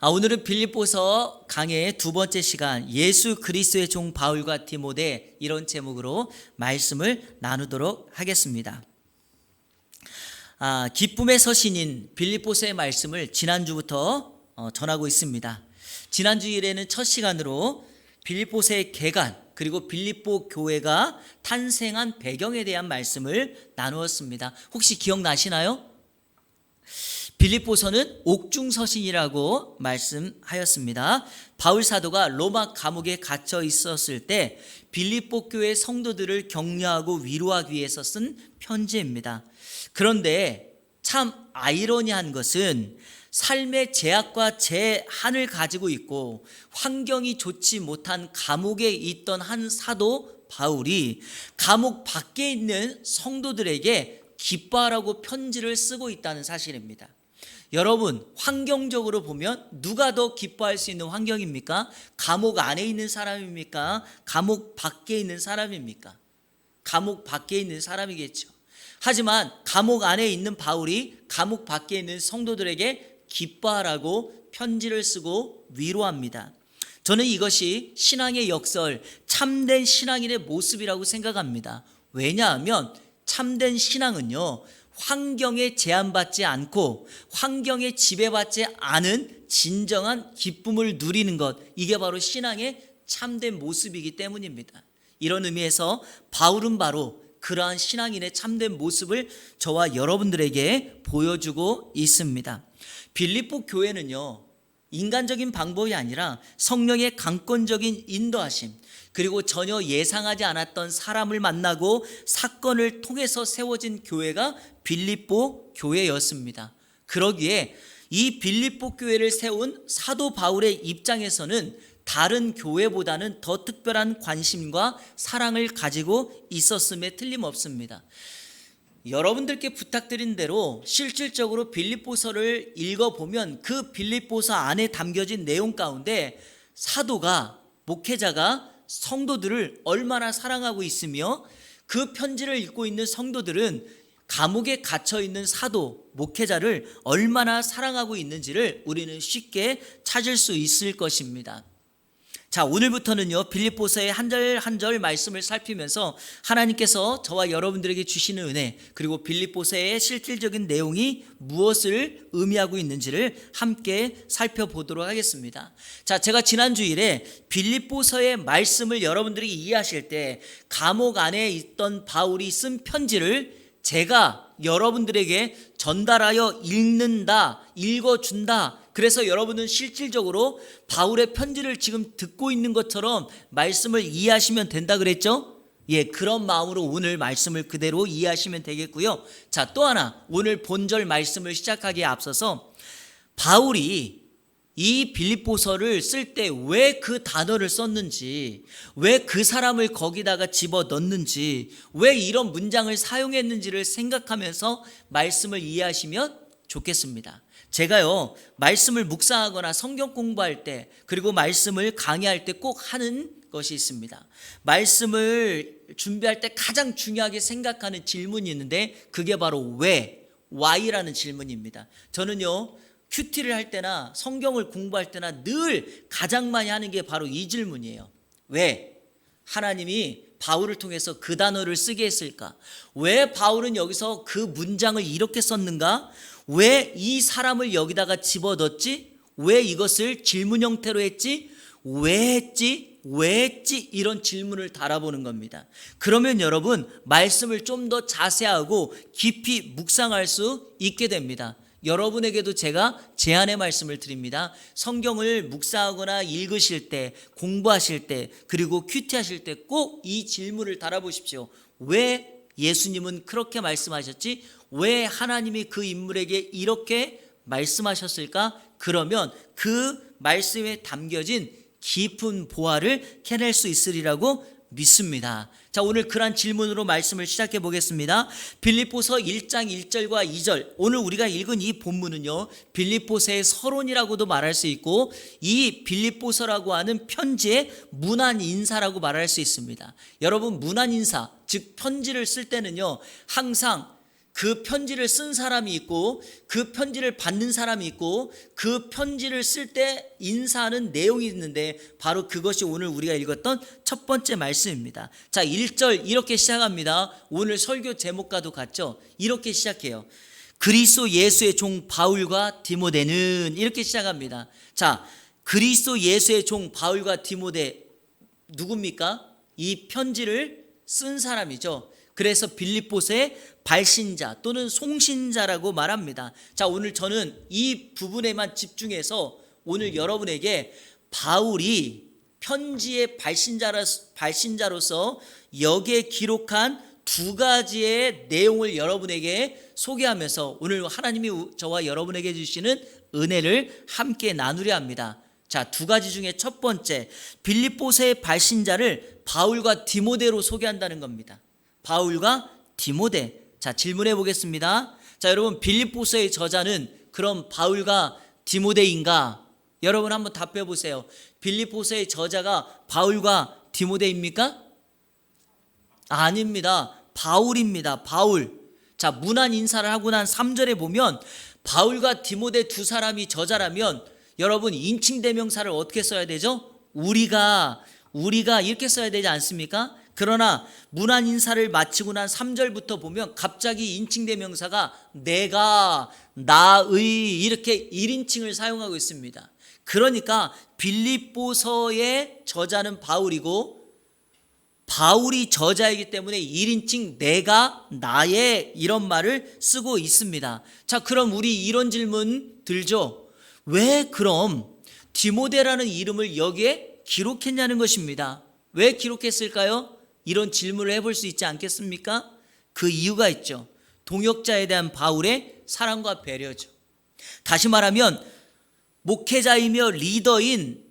오늘은 빌립보서 강의 두 번째 시간 예수 그리스도의 종 바울과 디모데 이런 제목으로 말씀을 나누도록 하겠습니다. 기쁨의 서신인 빌립보서의 말씀을 지난주부터 전하고 있습니다. 지난주 일에는 첫 시간으로 빌립보서의 개간 그리고 빌립보 교회가 탄생한 배경에 대한 말씀을 나누었습니다. 혹시 기억나시나요? 빌립보서는 옥중서신이라고 말씀하였습니다. 바울 사도가 로마 감옥에 갇혀 있었을 때 빌립보 교회 성도들을 격려하고 위로하기 위해서 쓴 편지입니다. 그런데 참 아이러니한 것은 삶의 제약과 제한을 가지고 있고 환경이 좋지 못한 감옥에 있던 한 사도 바울이 감옥 밖에 있는 성도들에게 기뻐하라고 편지를 쓰고 있다는 사실입니다. 여러분, 환경적으로 보면 누가 더 기뻐할 수 있는 환경입니까? 감옥 안에 있는 사람입니까? 감옥 밖에 있는 사람입니까? 감옥 밖에 있는 사람이겠죠. 하지만 감옥 안에 있는 바울이 감옥 밖에 있는 성도들에게 기뻐하라고 편지를 쓰고 위로합니다. 저는 이것이 신앙의 역설, 참된 신앙인의 모습이라고 생각합니다. 왜냐하면 참된 신앙은요, 환경에 제한받지 않고 환경에 지배받지 않은 진정한 기쁨을 누리는 것, 이게 바로 신앙의 참된 모습이기 때문입니다. 이런 의미에서 바울은 바로 그러한 신앙인의 참된 모습을 저와 여러분들에게 보여주고 있습니다. 빌립보 교회는요, 인간적인 방법이 아니라 성령의 강권적인 인도하심, 그리고 전혀 예상하지 않았던 사람을 만나고 사건을 통해서 세워진 교회가 빌립보 교회였습니다. 그러기에 이 빌립보 교회를 세운 사도 바울의 입장에서는 다른 교회보다는 더 특별한 관심과 사랑을 가지고 있었음에 틀림없습니다. 여러분들께 부탁드린 대로 실질적으로 빌립보서를 읽어보면 그 빌립보서 안에 담겨진 내용 가운데 사도가, 목회자가 성도들을 얼마나 사랑하고 있으며 그 편지를 읽고 있는 성도들은 감옥에 갇혀 있는 사도, 목회자를 얼마나 사랑하고 있는지를 우리는 쉽게 찾을 수 있을 것입니다. 자, 오늘부터는요, 빌립보서의 한 절 한 절 말씀을 살피면서 하나님께서 저와 여러분들에게 주시는 은혜, 그리고 빌립보서의 실질적인 내용이 무엇을 의미하고 있는지를 함께 살펴보도록 하겠습니다. 자, 제가 지난주일에 빌립보서의 말씀을 여러분들이 이해하실 때 감옥 안에 있던 바울이 쓴 편지를 제가 여러분들에게 전달하여 읽는다, 읽어준다. 그래서 여러분은 실질적으로 바울의 편지를 지금 듣고 있는 것처럼 말씀을 이해하시면 된다 그랬죠? 예, 그런 마음으로 오늘 말씀을 그대로 이해하시면 되겠고요. 자, 또 하나, 오늘 본절 말씀을 시작하기에 앞서서 바울이 이 빌립보서를 쓸 때 왜 그 단어를 썼는지, 왜 그 사람을 거기다가 집어넣는지, 왜 이런 문장을 사용했는지를 생각하면서 말씀을 이해하시면 좋겠습니다. 제가요, 말씀을 묵상하거나 성경 공부할 때, 그리고 말씀을 강의할 때 꼭 하는 것이 있습니다. 말씀을 준비할 때 가장 중요하게 생각하는 질문이 있는데 그게 바로 왜, why라는 질문입니다. 저는요, 큐티를 할 때나 성경을 공부할 때나 늘 가장 많이 하는 게 바로 이 질문이에요. 왜 하나님이 바울을 통해서 그 단어를 쓰게 했을까? 왜 바울은 여기서 그 문장을 이렇게 썼는가? 왜 이 사람을 여기다가 집어넣었지? 왜 이것을 질문 형태로 했지? 왜 했지? 왜 했지? 이런 질문을 달아보는 겁니다. 그러면 여러분, 말씀을 좀 더 자세하고 깊이 묵상할 수 있게 됩니다. 여러분에게도 제가 제안의 말씀을 드립니다. 성경을 묵상하거나 읽으실 때, 공부하실 때, 그리고 큐티하실 때 꼭 이 질문을 달아보십시오. 왜 예수님은 그렇게 말씀하셨지? 왜 하나님이 그 인물에게 이렇게 말씀하셨을까? 그러면 그 말씀에 담겨진 깊은 보화를 캐낼 수 있으리라고 믿습니다. 자, 오늘 그런 질문으로 말씀을 시작해 보겠습니다. 빌립보서 1장 1절과 2절, 오늘 우리가 읽은 이 본문은요, 빌립보서의 서론이라고도 말할 수 있고 이 빌립보서라고 하는 편지의 문안 인사라고 말할 수 있습니다. 여러분, 문안 인사, 즉 편지를 쓸 때는요, 항상 그 편지를 쓴 사람이 있고 그 편지를 받는 사람이 있고 그 편지를 쓸 때 인사하는 내용이 있는데 바로 그것이 오늘 우리가 읽었던 첫 번째 말씀입니다. 자, 1절 이렇게 시작합니다. 오늘 설교 제목과도 같죠? 이렇게 시작해요. 그리스도 예수의 종 바울과 디모데는 이렇게 시작합니다. 자, 그리스도 예수의 종 바울과 디모데 누굽니까? 이 편지를 쓴 사람이죠. 그래서 빌립보서의 발신자 또는 송신자라고 말합니다. 자, 오늘 저는 이 부분에만 집중해서 오늘 여러분에게 바울이 편지의 발신자로서 여기에 기록한 두 가지의 내용을 여러분에게 소개하면서 오늘 하나님이 저와 여러분에게 주시는 은혜를 함께 나누려 합니다. 자, 두 가지 중에 첫 번째, 빌립보서의 발신자를 바울과 디모데로 소개한다는 겁니다. 바울과 디모데. 자, 질문해 보겠습니다. 자, 여러분, 빌립보서의 저자는 그럼 바울과 디모데인가? 여러분 한번 답해 보세요. 빌립보서의 저자가 바울과 디모데입니까? 아닙니다. 바울입니다. 바울. 자, 문안 인사를 하고 난 3절에 보면 바울과 디모데 두 사람이 저자라면 여러분 인칭 대명사를 어떻게 써야 되죠? 우리가 이렇게 써야 되지 않습니까? 그러나 문안 인사를 마치고 난 3절부터 보면 갑자기 인칭 대명사가 내가, 나의 이렇게 1인칭을 사용하고 있습니다. 그러니까 빌립보서의 저자는 바울이고 바울이 저자이기 때문에 1인칭 내가, 나의 이런 말을 쓰고 있습니다. 자, 그럼 우리 이런 질문 들죠? 왜 그럼 디모데라는 이름을 여기에 기록했냐는 것입니다. 왜 기록했을까요? 이런 질문을 해볼 수 있지 않겠습니까? 그 이유가 있죠. 동역자에 대한 바울의 사랑과 배려죠. 다시 말하면 목회자이며 리더인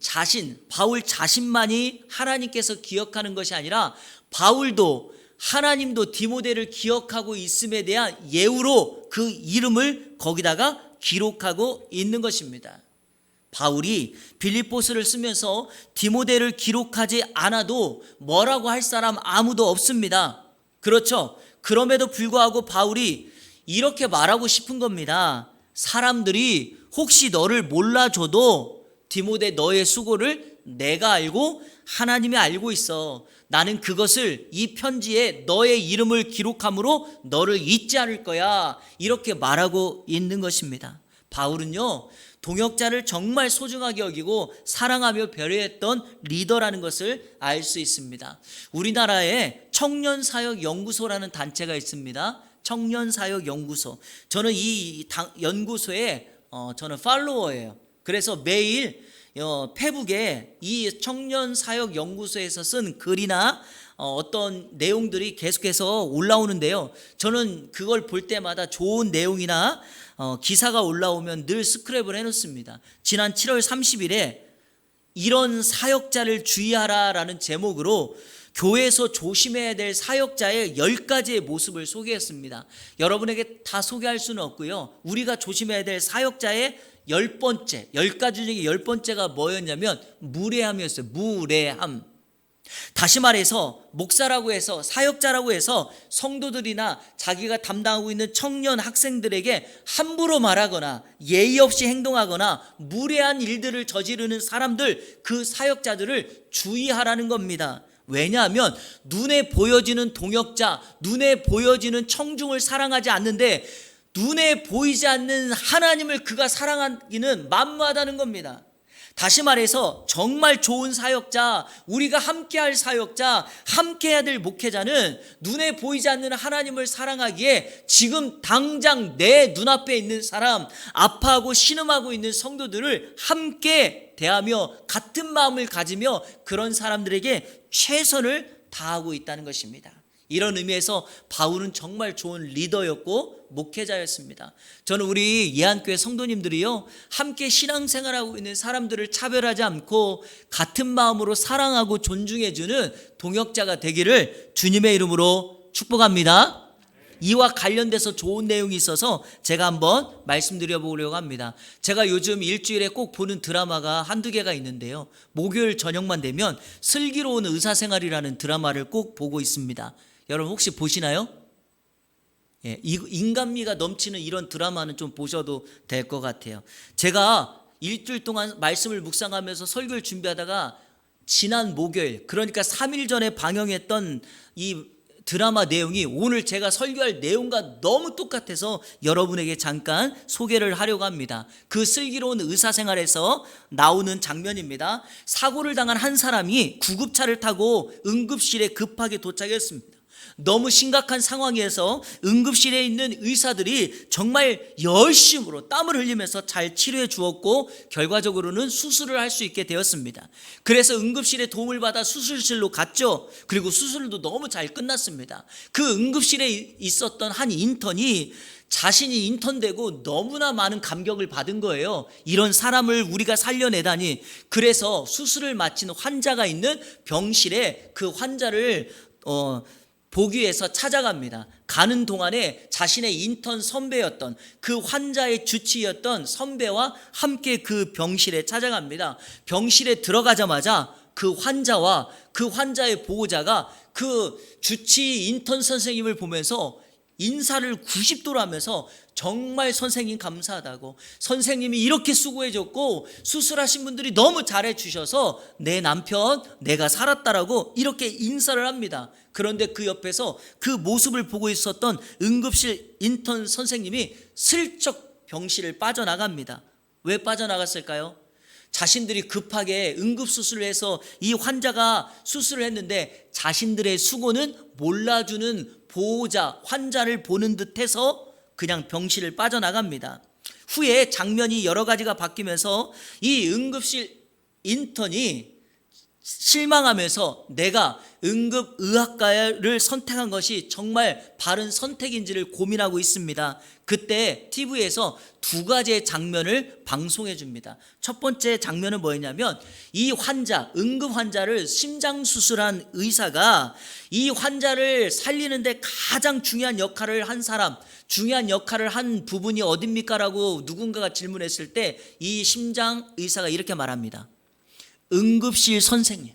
바울 자신만이 하나님께서 기억하는 것이 아니라 바울도 하나님도 디모데를 기억하고 있음에 대한 예우로 그 이름을 거기다가 기록하고 있는 것입니다. 바울이 빌립보서를 쓰면서 디모데를 기록하지 않아도 뭐라고 할 사람 아무도 없습니다. 그렇죠? 그럼에도 불구하고 바울이 이렇게 말하고 싶은 겁니다. 사람들이 혹시 너를 몰라줘도 디모데 너의 수고를 내가 알고 하나님이 알고 있어. 나는 그것을 이 편지에 너의 이름을 기록함으로 너를 잊지 않을 거야. 이렇게 말하고 있는 것입니다. 바울은요, 동역자를 정말 소중하게 여기고 사랑하며 배려했던 리더라는 것을 알 수 있습니다. 우리나라에 청년사역연구소라는 단체가 있습니다. 청년사역연구소. 저는 이 연구소에 저는 팔로워예요. 그래서 매일 페북에 이 청년사역연구소에서 쓴 글이나 어떤 내용들이 계속해서 올라오는데요. 저는 그걸 볼 때마다 좋은 내용이나 기사가 올라오면 늘 스크랩을 해놓습니다. 지난 7월 30일에 이런 사역자를 주의하라라는 제목으로 교회에서 조심해야 될 사역자의 10가지의 모습을 소개했습니다. 여러분에게 다 소개할 수는 없고요. 우리가 조심해야 될 사역자의 10가지 중에 10번째가 뭐였냐면 무례함이었어요. 무례함. 다시 말해서 목사라고 해서 사역자라고 해서 성도들이나 자기가 담당하고 있는 청년 학생들에게 함부로 말하거나 예의 없이 행동하거나 무례한 일들을 저지르는 사람들, 그 사역자들을 주의하라는 겁니다. 왜냐하면 눈에 보여지는 동역자, 눈에 보여지는 청중을 사랑하지 않는데 눈에 보이지 않는 하나님을 그가 사랑하기는 만무하다는 겁니다. 다시 말해서 정말 좋은 사역자, 우리가 함께할 사역자, 함께해야 될 목회자는 눈에 보이지 않는 하나님을 사랑하기에 지금 당장 내 눈앞에 있는 사람, 아파하고 신음하고 있는 성도들을 함께 대하며 같은 마음을 가지며 그런 사람들에게 최선을 다하고 있다는 것입니다. 이런 의미에서 바울은 정말 좋은 리더였고 목회자였습니다. 저는 우리 예한교회 성도님들이요, 함께 신앙생활하고 있는 사람들을 차별하지 않고 같은 마음으로 사랑하고 존중해주는 동역자가 되기를 주님의 이름으로 축복합니다. 이와 관련돼서 좋은 내용이 있어서 제가 한번 말씀드려 보려고 합니다. 제가 요즘 일주일에 꼭 보는 드라마가 한두 개가 있는데요, 목요일 저녁만 되면 슬기로운 의사생활이라는 드라마를 꼭 보고 있습니다. 여러분 혹시 보시나요? 예, 인간미가 넘치는 이런 드라마는 좀 보셔도 될 것 같아요. 제가 일주일 동안 말씀을 묵상하면서 설교를 준비하다가 지난 목요일, 그러니까 3일 전에 방영했던 이 드라마 내용이 오늘 제가 설교할 내용과 너무 똑같아서 여러분에게 잠깐 소개를 하려고 합니다. 그 슬기로운 의사생활에서 나오는 장면입니다. 사고를 당한 한 사람이 구급차를 타고 응급실에 급하게 도착했습니다. 너무 심각한 상황에서 응급실에 있는 의사들이 정말 열심으로 땀을 흘리면서 잘 치료해 주었고 결과적으로는 수술을 할 수 있게 되었습니다. 그래서 응급실에 도움을 받아 수술실로 갔죠. 그리고 수술도 너무 잘 끝났습니다. 그 응급실에 있었던 한 인턴이 자신이 인턴되고 너무나 많은 감격을 받은 거예요. 이런 사람을 우리가 살려내다니. 그래서 수술을 마친 환자가 있는 병실에 그 환자를 보기 위해서 찾아갑니다. 가는 동안에 자신의 인턴 선배였던 그 환자의 주치의였던 선배와 함께 그 병실에 찾아갑니다. 병실에 들어가자마자 그 환자와 그 환자의 보호자가 그 주치의 인턴 선생님을 보면서 인사를 90도로 하면서 정말 선생님 감사하다고, 선생님이 이렇게 수고해 줬고 수술하신 분들이 너무 잘해 주셔서 내 남편 내가 살았다라고 이렇게 인사를 합니다. 그런데 그 옆에서 그 모습을 보고 있었던 응급실 인턴 선생님이 슬쩍 병실을 빠져나갑니다. 왜 빠져나갔을까요? 자신들이 급하게 응급수술을 해서 이 환자가 수술을 했는데 자신들의 수고는 몰라주는 보호자, 환자를 보는 듯해서 그냥 병실을 빠져나갑니다. 후에 장면이 여러 가지가 바뀌면서 이 응급실 인턴이 실망하면서 내가 응급의학과를 선택한 것이 정말 바른 선택인지를 고민하고 있습니다. 그때 TV에서 두 가지의 장면을 방송해 줍니다. 첫 번째 장면은 뭐였냐면 이 환자, 응급 환자를 심장수술한 의사가 이 환자를 살리는데 가장 중요한 역할을 한 사람, 중요한 역할을 한 부분이 어딥니까? 라고 누군가가 질문했을 때 이 심장 의사가 이렇게 말합니다. 응급실 선생님,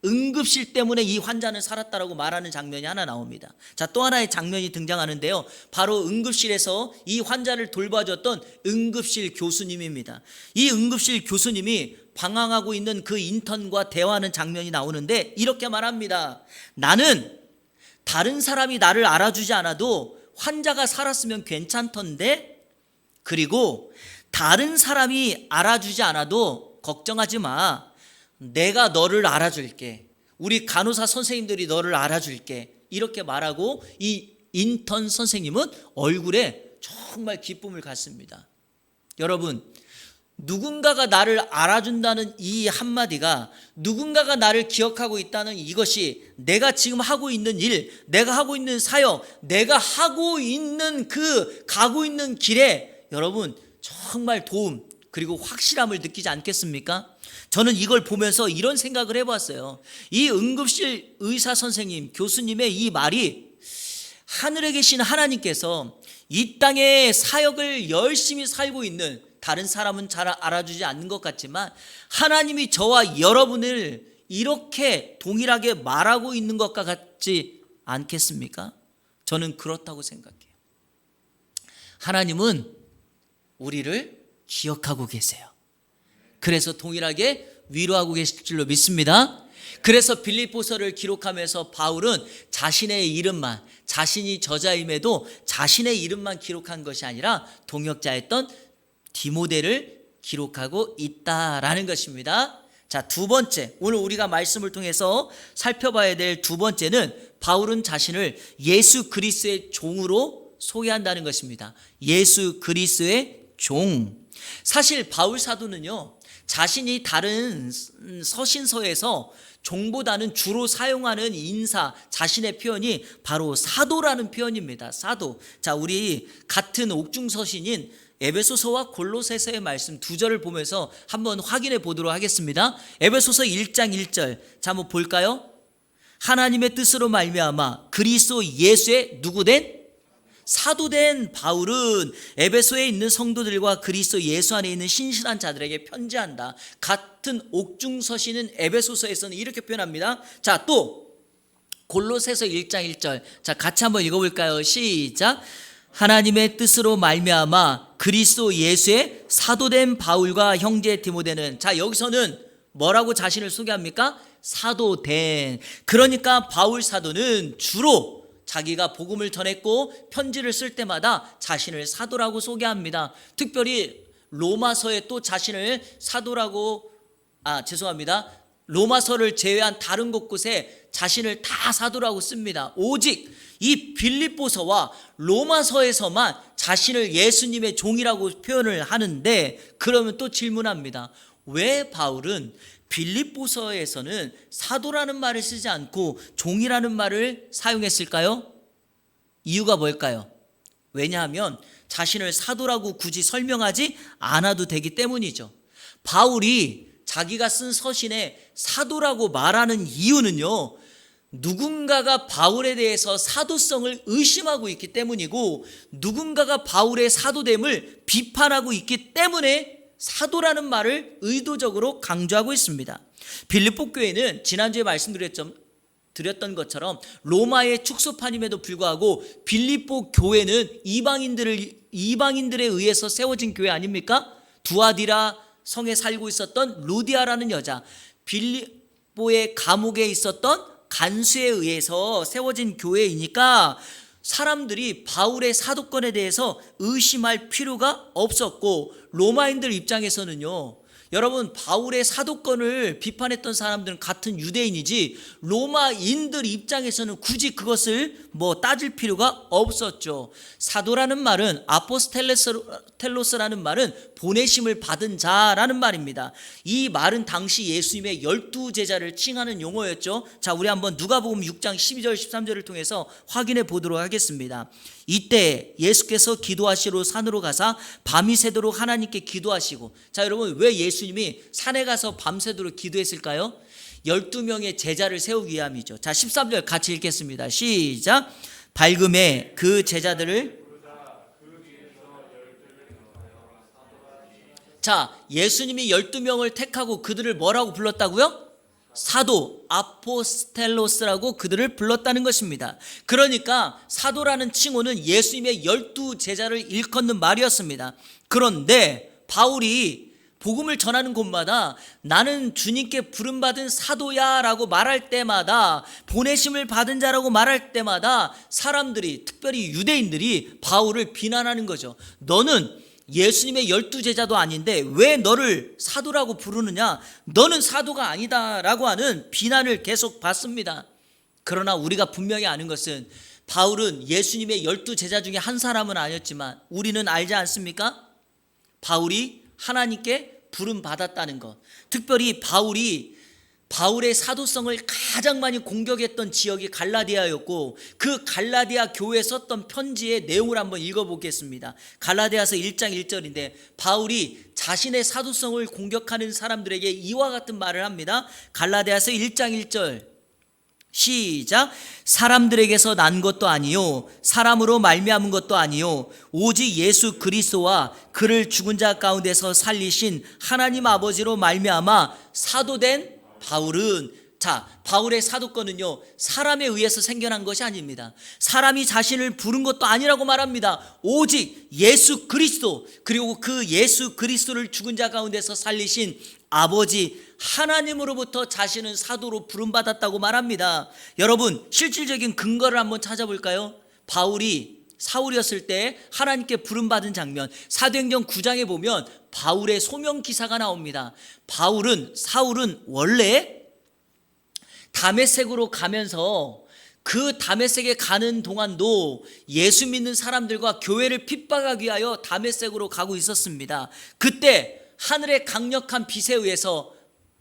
응급실 때문에 이 환자는 살았다라고 말하는 장면이 하나 나옵니다. 자, 또 하나의 장면이 등장하는데요. 바로 응급실에서 이 환자를 돌봐줬던 응급실 교수님입니다. 이 응급실 교수님이 방황하고 있는 그 인턴과 대화하는 장면이 나오는데 이렇게 말합니다. 나는 다른 사람이 나를 알아주지 않아도 환자가 살았으면 괜찮던데, 그리고 다른 사람이 알아주지 않아도 걱정하지 마. 내가 너를 알아줄게. 우리 간호사 선생님들이 너를 알아줄게. 이렇게 말하고 이 인턴 선생님은 얼굴에 정말 기쁨을 갖습니다. 여러분, 누군가가 나를 알아준다는 이 한마디가, 누군가가 나를 기억하고 있다는 이것이 내가 지금 하고 있는 일, 내가 하고 있는 사역, 내가 하고 있는 가고 있는 길에 여러분 정말 도움 그리고 확실함을 느끼지 않겠습니까? 저는 이걸 보면서 이런 생각을 해봤어요. 이 응급실 의사 선생님, 교수님의 이 말이 하늘에 계신 하나님께서 이 땅의 사역을 열심히 살고 있는, 다른 사람은 잘 알아주지 않는 것 같지만 하나님이 저와 여러분을 이렇게 동일하게 말하고 있는 것과 같지 않겠습니까? 저는 그렇다고 생각해요. 하나님은 우리를 기억하고 계세요. 그래서 동일하게 위로하고 계실 줄로 믿습니다. 그래서 빌립보서를 기록하면서 바울은 자신의 이름만, 자신이 저자임에도 자신의 이름만 기록한 것이 아니라 동역자였던 디모데를 기록하고 있다라는 것입니다. 자, 두 번째, 오늘 우리가 말씀을 통해서 살펴봐야 될 두 번째는 바울은 자신을 예수 그리스도의 종으로 소개한다는 것입니다. 예수 그리스도의 종. 사실 바울 사도는요, 자신이 다른 서신서에서 종보다는 주로 사용하는 인사, 자신의 표현이 바로 사도라는 표현입니다. 사도. 자, 우리 같은 옥중서신인 에베소서와 골로새서의 말씀 두 절을 보면서 한번 확인해 보도록 하겠습니다. 에베소서 1장 1절. 자, 한번 볼까요? 하나님의 뜻으로 말미암아 그리스도 예수의 누구된? 사도된 바울은 에베소에 있는 성도들과 그리스도 예수 안에 있는 신실한 자들에게 편지한다. 같은 옥중서신은 에베소서에서는 이렇게 표현합니다. 자, 또 골로새서 1장 1절. 자, 같이 한번 읽어볼까요? 시작. 하나님의 뜻으로 말미암아 그리스도 예수의 사도된 바울과 형제 디모데는, 자, 여기서는 뭐라고 자신을 소개합니까? 사도된. 그러니까 바울 사도는 주로 자기가 복음을 전했고 편지를 쓸 때마다 자신을 사도라고 소개합니다. 특별히 로마서에 또 자신을 사도라고, 로마서를 제외한 다른 곳곳에 자신을 다 사도라고 씁니다. 오직 이 빌립보서와 로마서에서만 자신을 예수님의 종이라고 표현을 하는데, 그러면 또 질문합니다. 왜 바울은 빌립보서에서는 사도라는 말을 쓰지 않고 종이라는 말을 사용했을까요? 이유가 뭘까요? 왜냐하면 자신을 사도라고 굳이 설명하지 않아도 되기 때문이죠. 바울이 자기가 쓴 서신에 사도라고 말하는 이유는요, 누군가가 바울에 대해서 사도성을 의심하고 있기 때문이고, 누군가가 바울의 사도됨을 비판하고 있기 때문에 사도라는 말을 의도적으로 강조하고 있습니다. 빌립보 교회는 지난주에 말씀드렸던 것처럼 로마의 축소판임에도 불구하고 빌립보 교회는 이방인들에 의해서 세워진 교회 아닙니까? 두아디라 성에 살고 있었던 루디아라는 여자, 빌립보의 감옥에 있었던 간수에 의해서 세워진 교회이니까 사람들이 바울의 사도권에 대해서 의심할 필요가 없었고, 로마인들 입장에서는요, 여러분, 바울의 사도권을 비판했던 사람들은 같은 유대인이지 로마인들 입장에서는 굳이 그것을 따질 필요가 없었죠. 사도라는 말은 아포스텔로스라는 말은 보내심을 받은 자라는 말입니다. 이 말은 당시 예수님의 12제자를 칭하는 용어였죠. 자, 우리 한번 누가복음 6장 12절 13절을 통해서 확인해 보도록 하겠습니다. 이때 예수께서 기도하시러 산으로 가사 밤이 새도록 하나님께 기도하시고, 자, 여러분, 왜 예수님이 산에 가서 밤새도록 기도했을까요? 12명의 제자를 세우기 위함이죠. 자, 13절 같이 읽겠습니다. 시작. 밝음에 그 제자들을, 자, 예수님이 12명을 택하고 그들을 뭐라고 불렀다고요? 사도, 아포스텔로스라고 그들을 불렀다는 것입니다. 그러니까 사도라는 칭호는 예수님의 12제자를 일컫는 말이었습니다. 그런데 바울이 복음을 전하는 곳마다 나는 주님께 부름받은 사도야 라고 말할 때마다, 보내심을 받은 자라고 말할 때마다 사람들이, 특별히 유대인들이 바울을 비난하는 거죠. 너는 예수님의 12제자도 아닌데 왜 너를 사도라고 부르느냐? 너는 사도가 아니다 라고 하는 비난을 계속 받습니다. 그러나 우리가 분명히 아는 것은 바울은 예수님의 12제자 중에 한 사람은 아니었지만 우리는 알지 않습니까? 바울이 하나님께 부름받았다는 것. 특별히 바울의 사도성을 가장 많이 공격했던 지역이 갈라디아였고, 그 갈라디아 교회에 썼던 편지의 내용을 한번 읽어보겠습니다. 갈라디아서 1장 1절인데 바울이 자신의 사도성을 공격하는 사람들에게 이와 같은 말을 합니다. 갈라디아서 1장 1절 시작. 사람들에게서 난 것도 아니요 사람으로 말미암은 것도 아니요 오직 예수 그리스도와 그를 죽은 자 가운데서 살리신 하나님 아버지로 말미암아 사도된 바울은, 자, 바울의 사도권은요, 사람에 의해서 생겨난 것이 아닙니다. 사람이 자신을 부른 것도 아니라고 말합니다. 오직 예수 그리스도, 그리고 그 예수 그리스도를 죽은 자 가운데서 살리신 아버지 하나님으로부터 자신은 사도로 부름받았다고 말합니다. 여러분, 실질적인 근거를 한번 찾아볼까요? 바울이 사울이었을 때 하나님께 부름받은 장면, 사도행전 9장에 보면 바울의 소명 기사가 나옵니다. 사울은 원래 다메섹으로 가면서 그 다메섹에 가는 동안도 예수 믿는 사람들과 교회를 핍박하기 위하여 다메섹으로 가고 있었습니다. 그때 하늘의 강력한 빛에 의해서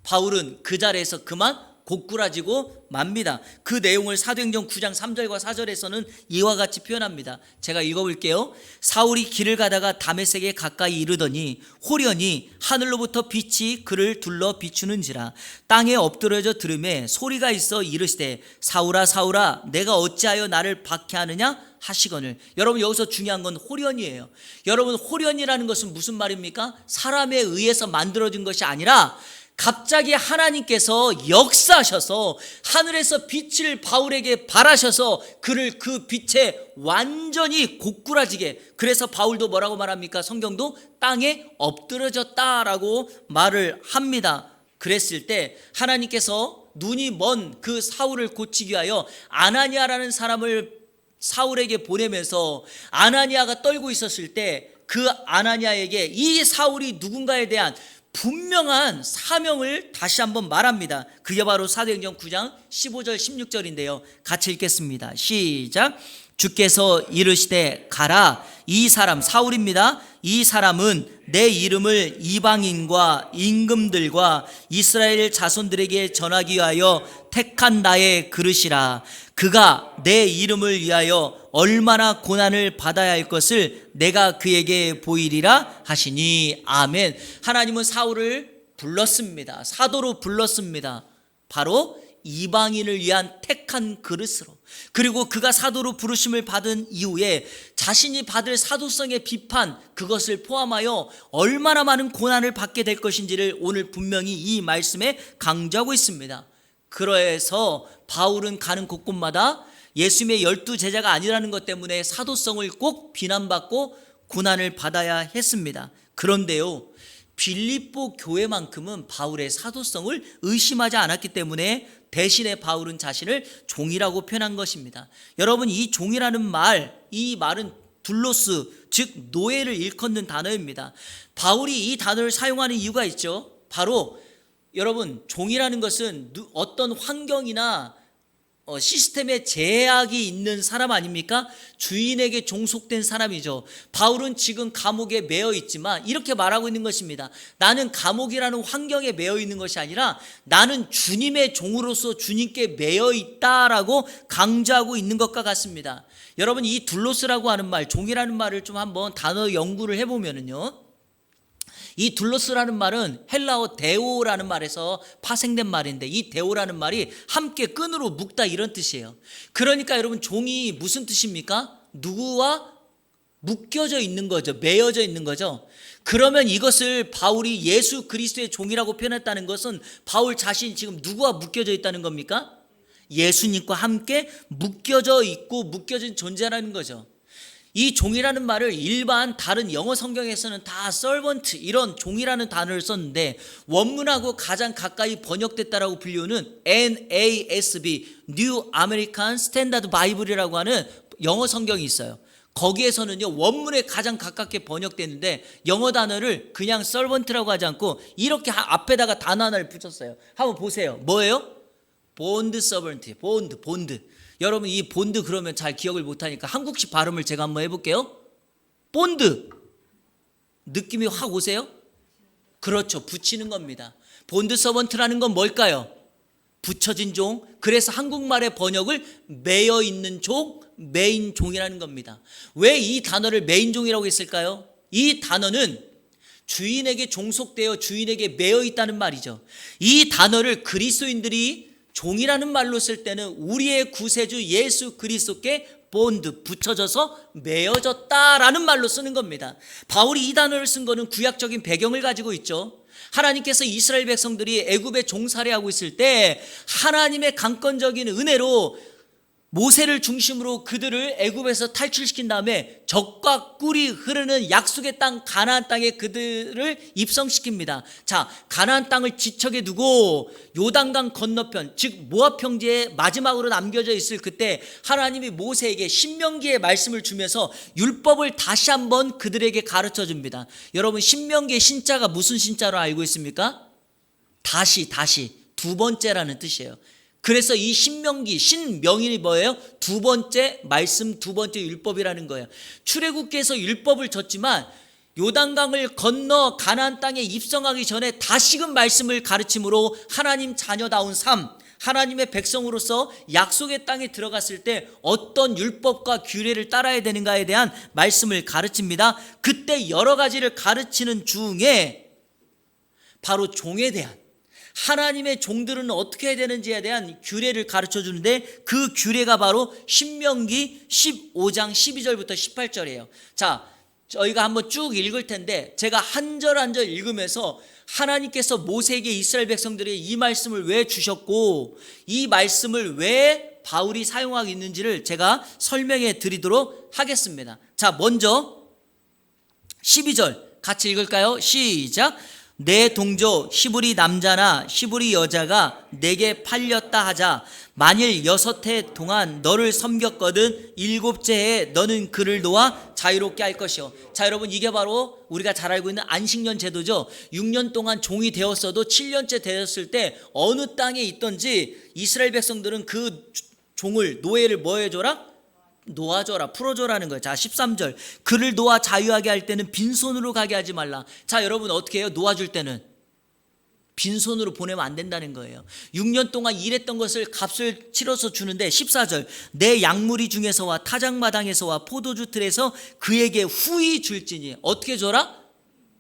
바울은 그 자리에서 그만 고꾸라지고 맙니다. 그 내용을 사도행전 9장 3절과 4절에서는 이와 같이 표현합니다. 제가 읽어볼게요. 사울이 길을 가다가 다메섹에 가까이 이르더니 호련히 하늘로부터 빛이 그를 둘러 비추는지라 땅에 엎드려져 들음에 소리가 있어 이르시되 사울아 사울아 내가 어찌하여 나를 박해하느냐 하시거늘. 여러분, 여기서 중요한 건 호련이에요. 여러분, 호련이라는 것은 무슨 말입니까? 사람에 의해서 만들어진 것이 아니라 갑자기 하나님께서 역사하셔서 하늘에서 빛을 바울에게 발하셔서 그를 그 빛에 완전히 고꾸라지게, 그래서 바울도 뭐라고 말합니까? 성경도 땅에 엎드러졌다라고 말을 합니다. 그랬을 때 하나님께서 눈이 먼 그 사울을 고치기 위하여 아나니아라는 사람을 사울에게 보내면서 아나니아가 떨고 있었을 때 그 아나니아에게 이 사울이 누군가에 대한 분명한 사명을 다시 한번 말합니다. 그게 바로 사도행전 9장 15절 16절인데요. 같이 읽겠습니다. 시작. 주께서 이르시되 가라. 이 사람, 사울입니다. 이 사람은 내 이름을 이방인과 임금들과 이스라엘 자손들에게 전하기 위하여 택한 나의 그릇이라. 그가 내 이름을 위하여 얼마나 고난을 받아야 할 것을 내가 그에게 보이리라 하시니. 아멘. 하나님은 사울을 불렀습니다. 사도로 불렀습니다. 바로 이방인을 위한 택한 그릇으로. 그리고 그가 사도로 부르심을 받은 이후에 자신이 받을 사도성의 비판, 그것을 포함하여 얼마나 많은 고난을 받게 될 것인지를 오늘 분명히 이 말씀에 강조하고 있습니다. 그래서 바울은 가는 곳곳마다 예수님의 12제자가 아니라는 것 때문에 사도성을 꼭 비난받고 고난을 받아야 했습니다. 그런데요, 빌립보 교회만큼은 바울의 사도성을 의심하지 않았기 때문에 대신에 바울은 자신을 종이라고 표현한 것입니다. 여러분, 이 종이라는 말, 이 말은 둘로스, 즉 노예를 일컫는 단어입니다. 바울이 이 단어를 사용하는 이유가 있죠. 바로 여러분, 종이라는 것은 어떤 환경이나 시스템에 제약이 있는 사람 아닙니까? 주인에게 종속된 사람이죠. 바울은 지금 감옥에 매여 있지만 이렇게 말하고 있는 것입니다. 나는 감옥이라는 환경에 매여 있는 것이 아니라 나는 주님의 종으로서 주님께 매여 있다라고 강조하고 있는 것과 같습니다. 여러분, 이 둘로스라고 하는 말, 종이라는 말을 좀 한번 단어 연구를 해보면요, 이 둘로스라는 말은 헬라어 데오라는 말에서 파생된 말인데, 이 데오라는 말이 함께 끈으로 묶다 이런 뜻이에요. 그러니까 여러분, 종이 무슨 뜻입니까? 누구와 묶여져 있는 거죠. 매여져 있는 거죠. 그러면 이것을 바울이 예수 그리스도의 종이라고 표현했다는 것은 바울 자신이 지금 누구와 묶여져 있다는 겁니까? 예수님과 함께 묶여져 있고 묶여진 존재라는 거죠. 이 종이라는 말을 일반 다른 영어 성경에서는 다 servant, 이런 종이라는 단어를 썼는데 원문하고 가장 가까이 번역됐다라고 불리우는 NASB, New American Standard Bible이라고 하는 영어 성경이 있어요. 거기에서는요, 원문에 가장 가깝게 번역됐는데 영어 단어를 그냥 servant라고 하지 않고 이렇게 앞에다가 단어 하나를 붙였어요. 한번 보세요. 뭐예요? bond servant, 본드. 여러분, 이 본드 그러면 잘 기억을 못하니까 한국식 발음을 제가 한번 해볼게요. 본드. 느낌이 확 오세요? 그렇죠. 붙이는 겁니다. 본드 서번트라는 건 뭘까요? 붙여진 종. 그래서 한국말의 번역을 매여 있는 종, 매인 종이라는 겁니다. 왜 이 단어를 매인 종이라고 했을까요? 이 단어는 주인에게 종속되어 주인에게 매여 있다는 말이죠. 이 단어를 그리스도인들이 종이라는 말로 쓸 때는 우리의 구세주 예수 그리스도께 본드, 붙여져서 매어졌다라는 말로 쓰는 겁니다. 바울이 이 단어를 쓴 거는 구약적인 배경을 가지고 있죠. 하나님께서 이스라엘 백성들이 애굽에 종살이하고 있을 때 하나님의 강권적인 은혜로 모세를 중심으로 그들을 애굽에서 탈출시킨 다음에 적과 꿀이 흐르는 약속의 땅 가나안 땅에 그들을 입성시킵니다. 자, 가나안 땅을 지척에 두고 요단강 건너편, 즉 모압 평지에 마지막으로 남겨져 있을 그때 하나님이 모세에게 신명기의 말씀을 주면서 율법을 다시 한번 그들에게 가르쳐 줍니다. 여러분, 신명기의 신자가 무슨 신자로 알고 있습니까? 다시 두 번째라는 뜻이에요. 그래서 이 신명기, 신명일이 뭐예요? 두 번째 말씀, 두 번째 율법이라는 거예요. 출애굽기에서 율법을 줬지만 요단강을 건너 가나안 땅에 입성하기 전에 다시금 말씀을 가르침으로 하나님 자녀다운 삶, 하나님의 백성으로서 약속의 땅에 들어갔을 때 어떤 율법과 규례를 따라야 되는가에 대한 말씀을 가르칩니다. 그때 여러 가지를 가르치는 중에 바로 종에 대한, 하나님의 종들은 어떻게 해야 되는지에 대한 규례를 가르쳐 주는데 그 규례가 바로 신명기 15장 12절부터 18절이에요. 자, 저희가 한번 쭉 읽을 텐데 제가 한 절 한 절 읽으면서 하나님께서 모세에게 이스라엘 백성들에게 이 말씀을 왜 주셨고 이 말씀을 왜 바울이 사용하고 있는지를 제가 설명해 드리도록 하겠습니다. 자, 먼저 12절 같이 읽을까요? 시작. 내 동조 히브리 남자나 히브리 여자가 내게 팔렸다 하자. 만일 6해 동안 너를 섬겼거든 7째 해에 너는 그를 놓아 자유롭게 할 것이요. 자, 여러분, 이게 바로 우리가 잘 알고 있는 안식년 제도죠. 6년 동안 종이 되었어도 7년째 되었을 때 어느 땅에 있던지 이스라엘 백성들은 그 종을, 노예를 뭐 해줘라? 놓아줘라, 풀어줘라는 거예요. 자, 13절. 그를 놓아 자유하게 할 때는 빈손으로 가게 하지 말라. 자, 여러분, 어떻게 해요? 놓아줄 때는 빈손으로 보내면 안 된다는 거예요. 6년 동안 일했던 것을 값을 치러서 주는데 14절. 내 양무리 중에서와 타작마당에서와 포도주 틀에서 그에게 후히 줄지니. 어떻게 줘라?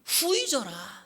후히 줘라.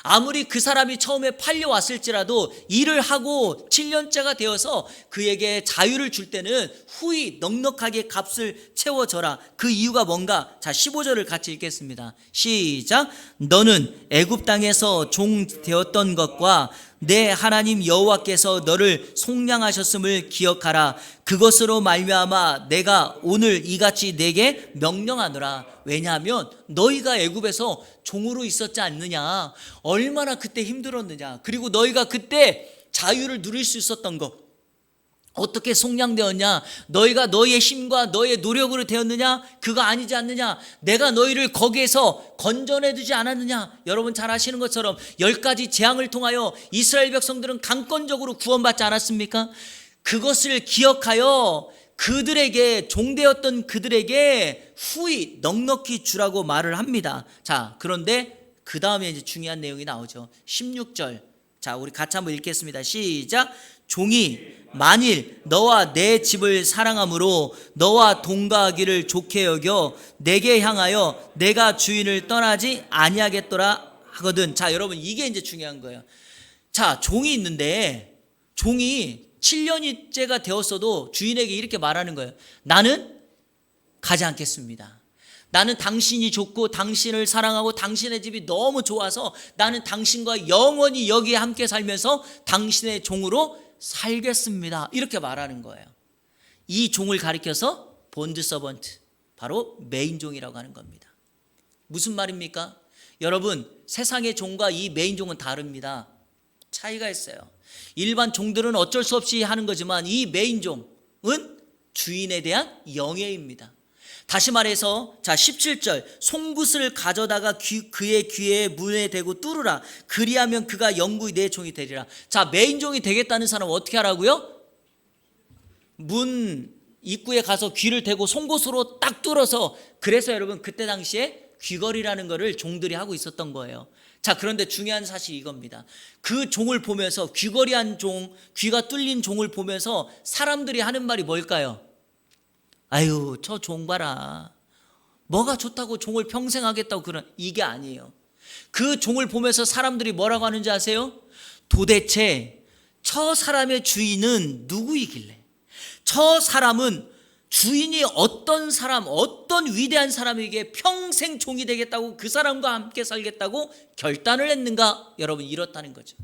아무리 그 사람이 처음에 팔려왔을지라도 일을 하고 7년째가 되어서 그에게 자유를 줄 때는 후히 넉넉하게 값을 채워줘라. 그 이유가 뭔가? 자, 15절을 같이 읽겠습니다. 시작. 너는 애굽 땅에서 종 되었던 것과 내 하나님 여호와께서 너를 속량하셨음을 기억하라. 그것으로 말미암아 내가 오늘 이같이 내게 명령하노라. 왜냐하면 너희가 애굽에서 종으로 있었지 않느냐. 얼마나 그때 힘들었느냐. 그리고 너희가 그때 자유를 누릴 수 있었던 것 어떻게 속량되었냐? 너희가 너희의 힘과 너희의 노력으로 되었느냐? 그거 아니지 않느냐? 내가 너희를 거기에서 건져내두지 않았느냐? 여러분 잘 아시는 것처럼 10가지 재앙을 통하여 이스라엘 백성들은 강권적으로 구원받지 않았습니까? 그것을 기억하여 그들에게 종되었던 그들에게 후히 넉넉히 주라고 말을 합니다. 자, 그런데 그 다음에 이제 중요한 내용이 나오죠. 16절. 자, 우리 같이 한번 읽겠습니다. 시작. 종이 만일 너와 내 집을 사랑함으로 너와 동거하기를 좋게 여겨 내게 향하여 내가 주인을 떠나지 아니하겠더라 하거든. 자, 여러분, 이게 이제 중요한 거예요. 자, 종이 있는데 종이 7년째가 되었어도 주인에게 이렇게 말하는 거예요. 나는 가지 않겠습니다. 나는 당신이 좋고 당신을 사랑하고 당신의 집이 너무 좋아서 나는 당신과 영원히 여기에 함께 살면서 당신의 종으로 살겠습니다. 이렇게 말하는 거예요. 이 종을 가리켜서 본드 서번트, 바로 메인 종이라고 하는 겁니다. 무슨 말입니까? 여러분, 세상의 종과 이 메인 종은 다릅니다. 차이가 있어요. 일반 종들은 어쩔 수 없이 하는 거지만 이 메인 종은 주인에 대한 영예입니다. 다시 말해서 자 17절 송굿을 가져다가 그의 귀에 문에 대고 뚫으라. 그리하면 그가 영구히 내 종이 되리라. 자, 메인 종이 되겠다는 사람은 어떻게 하라고요? 문 입구에 가서 귀를 대고 송곳으로 딱 뚫어서, 그래서 여러분 그때 당시에 귀걸이라는 거를 종들이 하고 있었던 거예요. 자, 그런데 중요한 사실이 이겁니다. 그 종을 보면서, 귀걸이한 종, 귀가 뚫린 종을 보면서 사람들이 하는 말이 뭘까요? 아유, 저 종 봐라. 뭐가 좋다고 종을 평생 하겠다고 그런, 이게 아니에요. 그 종을 보면서 사람들이 뭐라고 하는지 아세요? 도대체 저 사람의 주인은 누구이길래, 저 사람은 주인이 어떤 사람, 어떤 위대한 사람에게 평생 종이 되겠다고, 그 사람과 함께 살겠다고 결단을 했는가? 여러분, 이렇다는 거죠.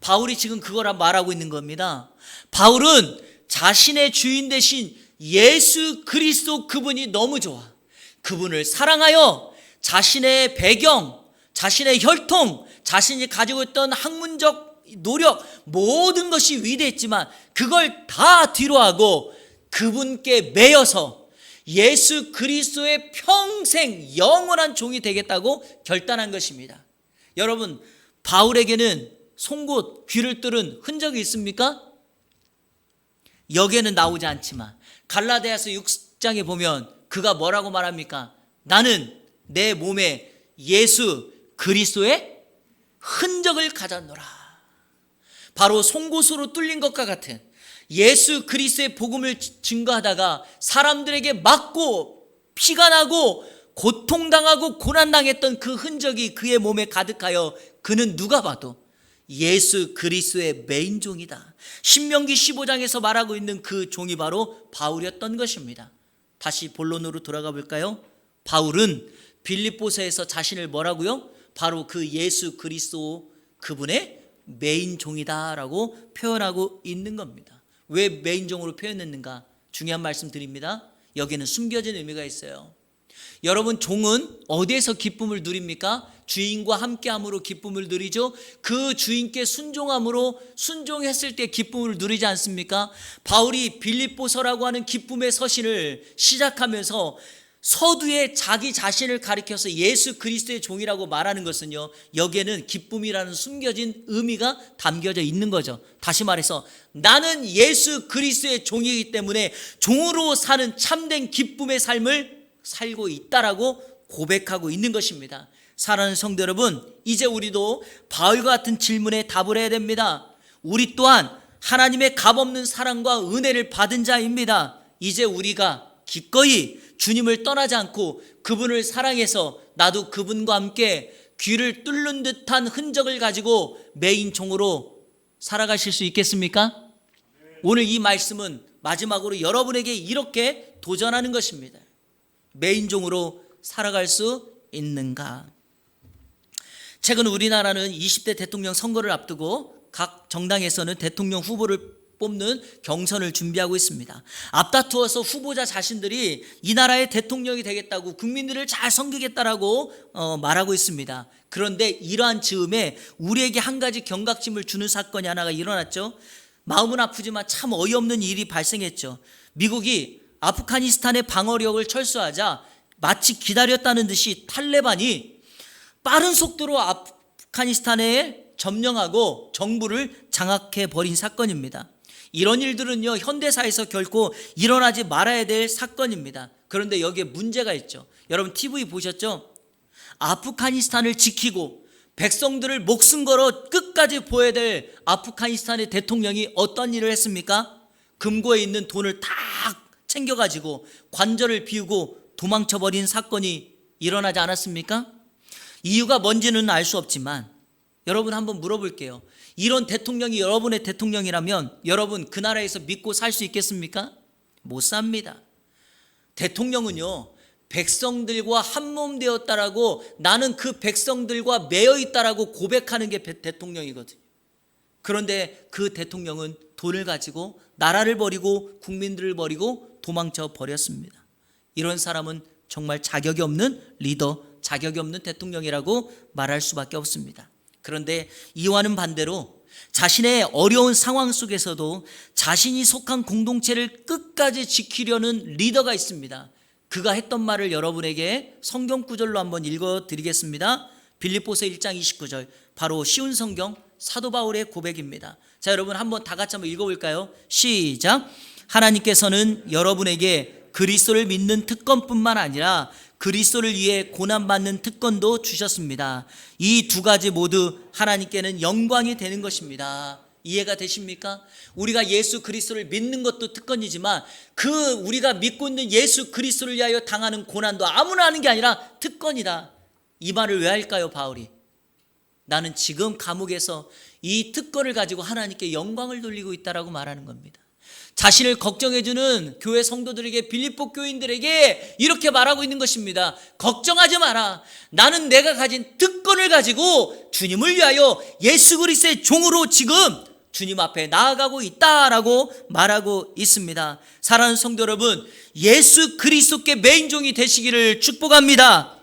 바울이 지금 그걸 말하고 있는 겁니다. 바울은 자신의 주인 대신 예수 그리스도, 그분이 너무 좋아. 그분을 사랑하여 자신의 배경, 자신의 혈통, 자신이 가지고 있던 학문적 노력, 모든 것이 위대했지만 그걸 다 뒤로하고 그분께 매여서 예수 그리스도의 평생 영원한 종이 되겠다고 결단한 것입니다. 여러분, 바울에게는 송곳, 귀를 뚫은 흔적이 있습니까? 여기에는 나오지 않지만 갈라디아서 6장에 보면 그가 뭐라고 말합니까? 나는 내 몸에 예수 그리스도의 흔적을 가졌노라. 바로 송곳으로 뚫린 것과 같은 예수 그리스도의 복음을 증거하다가 사람들에게 맞고 피가 나고 고통당하고 고난당했던 그 흔적이 그의 몸에 가득하여 그는 누가 봐도 예수 그리스도의 메인종이다. 신명기 15장에서 말하고 있는 그 종이 바로 바울이었던 것입니다. 다시 본론으로 돌아가 볼까요? 바울은 빌립보서에서 자신을 뭐라고요? 바로 그 예수 그리스도 그분의 메인종이다라고 표현하고 있는 겁니다. 왜 메인종으로 표현했는가? 중요한 말씀 드립니다. 여기는 숨겨진 의미가 있어요. 여러분, 종은 어디에서 기쁨을 누립니까? 주인과 함께함으로 기쁨을 누리죠. 그 주인께 순종했을 때 기쁨을 누리지 않습니까? 바울이 빌립보서라고 하는 기쁨의 서신을 시작하면서 서두에 자기 자신을 가리켜서 예수 그리스도의 종이라고 말하는 것은요, 여기에는 기쁨이라는 숨겨진 의미가 담겨져 있는 거죠. 다시 말해서 나는 예수 그리스도의 종이기 때문에 종으로 사는 참된 기쁨의 삶을 살고 있다라고 고백하고 있는 것입니다. 사랑하는 성도 여러분, 이제 우리도 바울과 같은 질문에 답을 해야 됩니다. 우리 또한 하나님의 값없는 사랑과 은혜를 받은 자입니다. 이제 우리가 기꺼이 주님을 떠나지 않고 그분을 사랑해서 나도 그분과 함께 귀를 뚫는 듯한 흔적을 가지고 메인 종으로 살아가실 수 있겠습니까? 오늘 이 말씀은 마지막으로 여러분에게 이렇게 도전하는 것입니다. 메인 종으로 살아갈 수 있는가? 최근 우리나라는 20대 대통령 선거를 앞두고 각 정당에서는 대통령 후보를 뽑는 경선을 준비하고 있습니다. 앞다투어서 후보자 자신들이 이 나라의 대통령이 되겠다고, 국민들을 잘 섬기겠다라고 말하고 있습니다. 그런데 이러한 즈음에 우리에게 한 가지 경각심을 주는 사건이 하나가 일어났죠. 마음은 아프지만 참 어이없는 일이 발생했죠. 미국이 아프가니스탄의 방어력을 철수하자 마치 기다렸다는 듯이 탈레반이 빠른 속도로 아프가니스탄에 점령하고 정부를 장악해 버린 사건입니다. 이런 일들은요, 현대사에서 결코 일어나지 말아야 될 사건입니다. 그런데 여기에 문제가 있죠. 여러분 TV 보셨죠? 아프가니스탄을 지키고 백성들을 목숨 걸어 끝까지 보여야 될 아프가니스탄의 대통령이 어떤 일을 했습니까? 금고에 있는 돈을 다 챙겨가지고 관절을 비우고 도망쳐버린 사건이 일어나지 않았습니까? 이유가 뭔지는 알 수 없지만 여러분 한번 물어볼게요. 이런 대통령이 여러분의 대통령이라면 여러분 그 나라에서 믿고 살 수 있겠습니까? 못 삽니다. 대통령은요, 백성들과 한몸 되었다라고, 나는 그 백성들과 매여 있다라고 고백하는 게 대통령이거든요. 그런데 그 대통령은 돈을 가지고 나라를 버리고 국민들을 버리고 도망쳐 버렸습니다. 이런 사람은 정말 자격이 없는 리더, 자격이 없는 대통령이라고 말할 수밖에 없습니다. 그런데 이와는 반대로 자신의 어려운 상황 속에서도 자신이 속한 공동체를 끝까지 지키려는 리더가 있습니다. 그가 했던 말을 여러분에게 성경 구절로 한번 읽어드리겠습니다. 빌립보서 1장 29절, 바로 쉬운 성경 사도 바울의 고백입니다. 자, 여러분 한번 다 같이 한번 읽어볼까요? 시작. 하나님께서는 여러분에게 그리스도를 믿는 특권뿐만 아니라 그리스도를 위해 고난받는 특권도 주셨습니다. 이 두 가지 모두 하나님께는 영광이 되는 것입니다. 이해가 되십니까? 우리가 예수 그리스도를 믿는 것도 특권이지만 우리가 믿고 있는 예수 그리스도를 위하여 당하는 고난도 아무나 하는 게 아니라 특권이다. 이 말을 왜 할까요, 바울이? 나는 지금 감옥에서 이 특권을 가지고 하나님께 영광을 돌리고 있다라고 말하는 겁니다. 자신을 걱정해주는 교회 성도들에게, 빌립보 교인들에게 이렇게 말하고 있는 것입니다. 걱정하지 마라. 나는 내가 가진 특권을 가지고 주님을 위하여 예수 그리스도의 종으로 지금 주님 앞에 나아가고 있다라고 말하고 있습니다. 사랑하는 성도 여러분, 예수 그리스도께 메인종이 되시기를 축복합니다.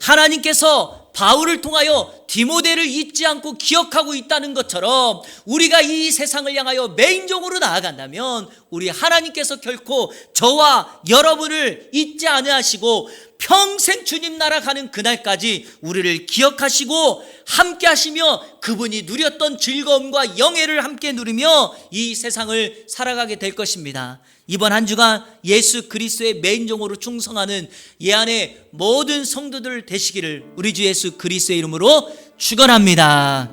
하나님께서 바울을 통하여 디모데를 잊지 않고 기억하고 있다는 것처럼 우리가 이 세상을 향하여 메인종으로 나아간다면 우리 하나님께서 결코 저와 여러분을 잊지 아니하시고 평생 주님 나라 가는 그날까지 우리를 기억하시고 함께 하시며 그분이 누렸던 즐거움과 영예를 함께 누리며 이 세상을 살아가게 될 것입니다. 이번 한 주간 예수 그리스도의 메인종으로 충성하는 예안의 모든 성도들 되시기를 우리 주 예수 그리스도의 이름으로 축원합니다.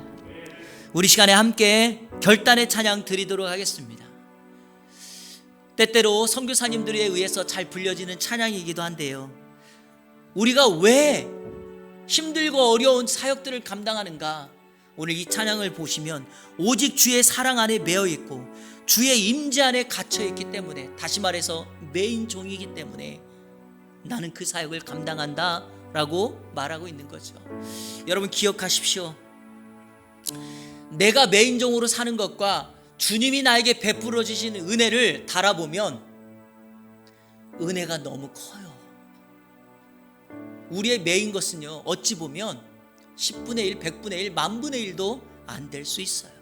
우리 시간에 함께 결단의 찬양 드리도록 하겠습니다. 때때로 선교사님들에 의해서 잘 불려지는 찬양이기도 한데요, 우리가 왜 힘들고 어려운 사역들을 감당하는가? 오늘 이 찬양을 보시면 오직 주의 사랑 안에 매여 있고 주의 임재 안에 갇혀 있기 때문에, 다시 말해서 메인 종이기 때문에 나는 그 사역을 감당한다 라고 말하고 있는 거죠. 여러분 기억하십시오. 내가 매인종으로 사는 것과 주님이 나에게 베풀어 주신 은혜를 달아보면 은혜가 너무 커요. 우리의 매인 것은요, 어찌 보면 10분의 1, 100분의 1, 만분의 1도 안 될 수 있어요.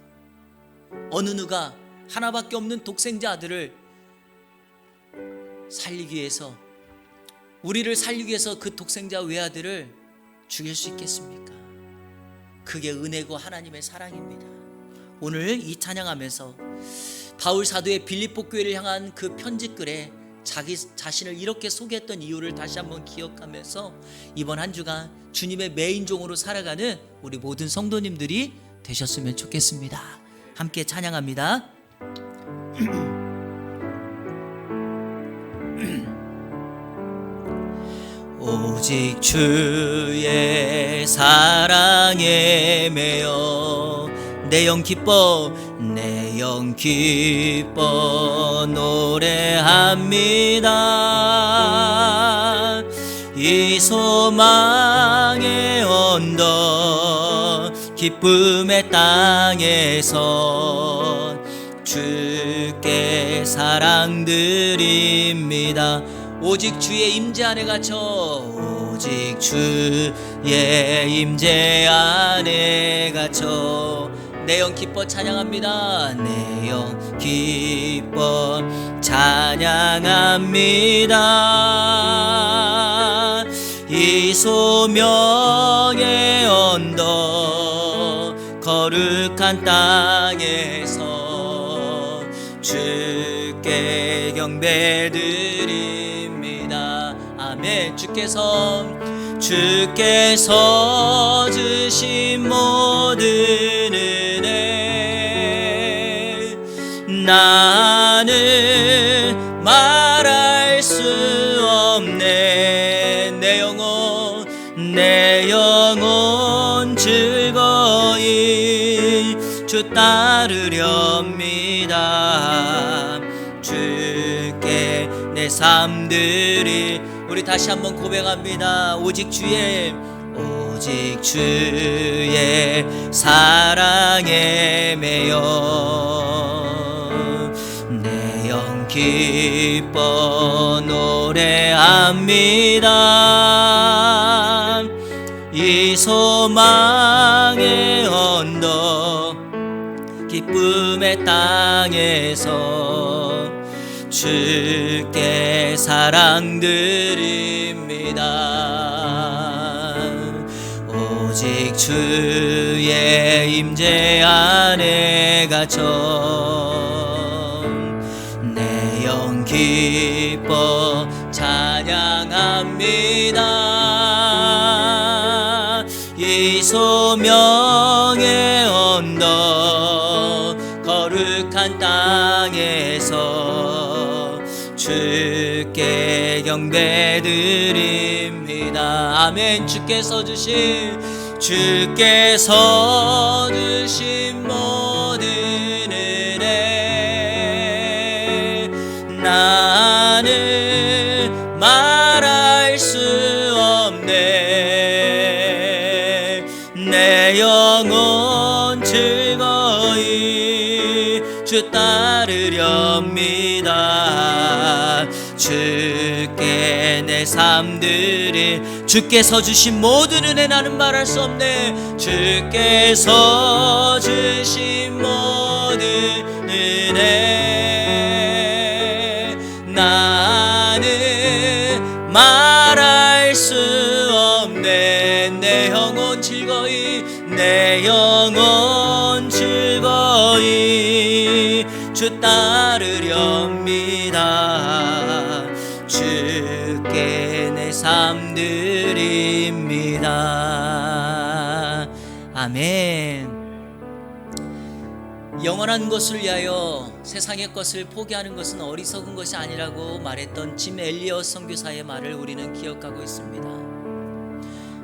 어느 누가 하나밖에 없는 독생자 아들을 살리기 위해서, 우리를 살리기 위해서 그 독생자 외아들을 죽일 수 있겠습니까? 그게 은혜고 하나님의 사랑입니다. 오늘 이 찬양하면서 바울 사도의 빌립보 교회를 향한 그 편지글에 자기 자신을 이렇게 소개했던 이유를 다시 한번 기억하면서 이번 한 주간 주님의 매인종으로 살아가는 우리 모든 성도님들이 되셨으면 좋겠습니다. 함께 찬양합니다. 오직 주의 사랑에 매여 내 영 기뻐 노래합니다. 이 소망의 언덕 기쁨의 땅에서 주께 사랑드립니다. 오직 주의 임재 안에 갇혀, 오직 주의 임재 안에 갇혀 내 영 기뻐 찬양합니다. 내 영 기뻐 찬양합니다. 이 소명의 언덕 거룩한 땅에서 주께 경배드립니다. 아멘. 주께서 주신 모든 은혜 나는 말할 수 없네. 내 영혼 즐거이 주 따르렵니다. 주께 내 삶들이, 우리 다시 한번 고백합니다. 오직 주의 사랑에 매여 내 영 기뻐 노래합니다. 이 소망의 언덕 기쁨의 땅에서 주께 사랑드립니다. 오직 주의 임재 안에 갇혀 내 영 기뻐 찬양합니다. 이 소명의 언덕 거룩한 땅에서 주께 경배드립니다. 아멘. 주께서 주신 모든 은혜 나는 말할 수 없네. 내 영혼 즐거이 주 따르렵니다. 주께 내 삶들이, 주께서 주신 모든 은혜 나는 말할 수 없네. 주께서 주신 모든 은혜 나는 말할 수 없네. 내 영혼 즐거이 주 따르렵니다. 주께 내 삶드립니다. 아멘. 영원한 것을 위하여 세상의 것을 포기하는 것은 어리석은 것이 아니라고 말했던 짐 엘리엇 선교사의 말을 우리는 기억하고 있습니다.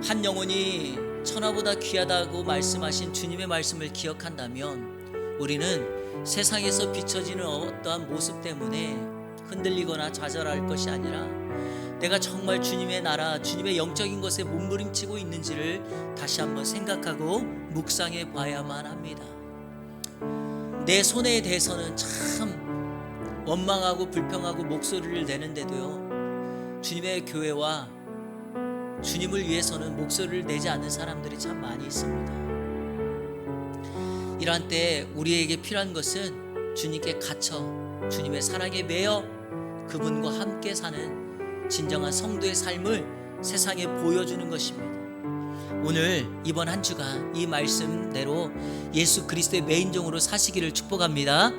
한 영혼이 천하보다 귀하다고 말씀하신 주님의 말씀을 기억한다면 우리는 세상에서 비춰지는 어떠한 모습 때문에 흔들리거나 좌절할 것이 아니라 내가 정말 주님의 나라, 주님의 영적인 것에 몸부림치고 있는지를 다시 한번 생각하고 묵상해 봐야만 합니다. 내 손해에 대해서는 참 원망하고 불평하고 목소리를 내는데도요, 주님의 교회와 주님을 위해서는 목소리를 내지 않는 사람들이 참 많이 있습니다. 이러한 때 우리에게 필요한 것은 주님께 갇혀 주님의 사랑에 매여 그분과 함께 사는 진정한 성도의 삶을 세상에 보여주는 것입니다. 오늘 이번 한 주간 이 말씀대로 예수 그리스도의 매인종으로 사시기를 축복합니다.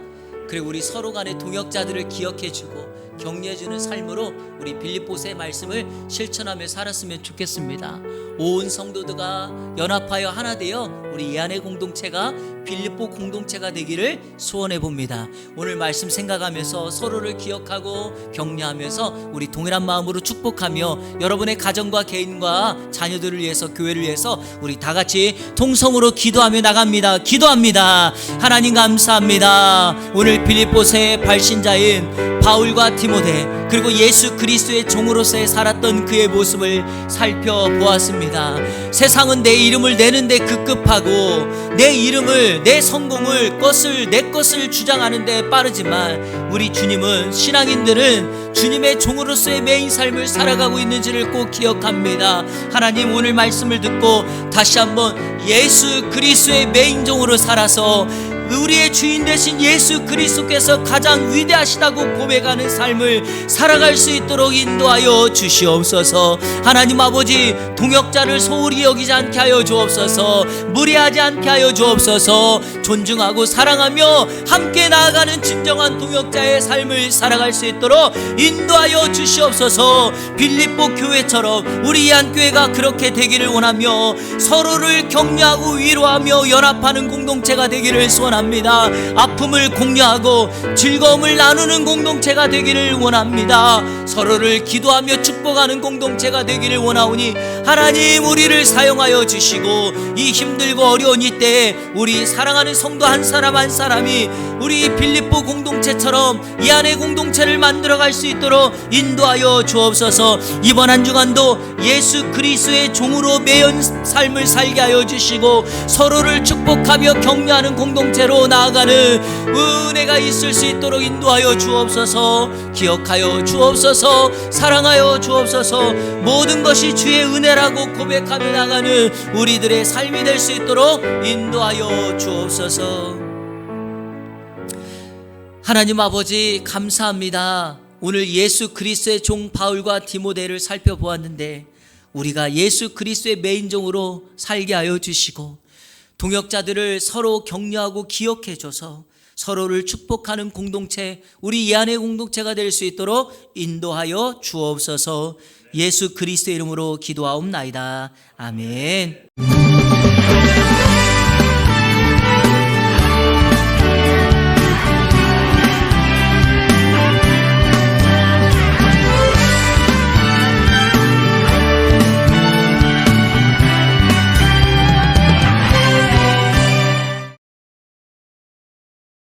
그리고 우리 서로 간의 동역자들을 기억해주고 격려해주는 삶으로 우리 빌립보서의 말씀을 실천하며 살았으면 좋겠습니다. 온 성도들과 연합하여 하나 되어 우리 예안의 공동체가 빌립보 공동체가 되기를 소원해 봅니다. 오늘 말씀 생각하면서 서로를 기억하고 격려하면서 우리 동일한 마음으로 축복하며 여러분의 가정과 개인과 자녀들을 위해서, 교회를 위해서 우리 다 같이 통성으로 기도하며 나갑니다. 기도합니다. 하나님 감사합니다. 오늘 빌립보서의 발신자인 바울과 디모데, 그리고 예수 그리스도의 종으로서의 살았던 그의 모습을 살펴보았습니다. 세상은 내 이름을 내는데 급급하고 내 이름을, 내 성공을, 내 것을 주장하는데 빠르지만 우리 주님은, 신앙인들은 주님의 종으로서의 매인 삶을 살아가고 있는지를 꼭 기억합니다. 하나님, 오늘 말씀을 듣고 다시 한번 예수 그리스도의 매인 종으로 살아서 우리의 주인 되신 예수 그리스도께서 가장 위대하시다고 고백하는 삶을 살아갈 수 있도록 인도하여 주시옵소서. 하나님 아버지, 동역자를 소홀히 여기지 않게 하여 주옵소서. 무례하지 않게 하여 주옵소서. 존중하고 사랑하며 함께 나아가는 진정한 동역자의 삶을 살아갈 수 있도록 인도하여 주시옵소서. 빌립보 교회처럼 우리 예안교회가 그렇게 되기를 원하며 서로를 격려하고 위로하며 연합하는 공동체가 되기를 소원합니다. 아픔을 공유하고 즐거움을 나누는 공동체가 되기를 원합니다. 서로를 기도하며 축복하는 공동체가 되기를 원하오니 하나님, 우리를 사용하여 주시고 이 힘들고 어려운 이때에 우리 사랑하는 성도 한 사람 한 사람이 우리 빌립보 공동체처럼 이 안의 공동체를 만들어갈 수 있도록 인도하여 주옵소서. 이번 한 주간도 예수 그리스도의 종으로 매연 삶을 살게 하여 주시고 서로를 축복하며 격려하는 공동체로 나아가는 은혜가 있을 수 있도록 인도하여 주옵소서. 기억하여 주옵소서. 사랑하여 주옵소서. 모든 것이 주의 은혜라고 고백하며 나가는 우리들의 삶이 될 수 있도록 인도하여 주옵소서. 하나님 아버지, 감사합니다. 오늘 예수 그리스도의 종 바울과 디모데를 살펴보았는데 우리가 예수 그리스도의 매인종으로 살게 하여 주시고 동역자들을 서로 격려하고 기억해 줘서 서로를 축복하는 공동체, 우리 예안의 공동체가 될 수 있도록 인도하여 주옵소서. 예수 그리스도의 이름으로 기도하옵나이다. 아멘.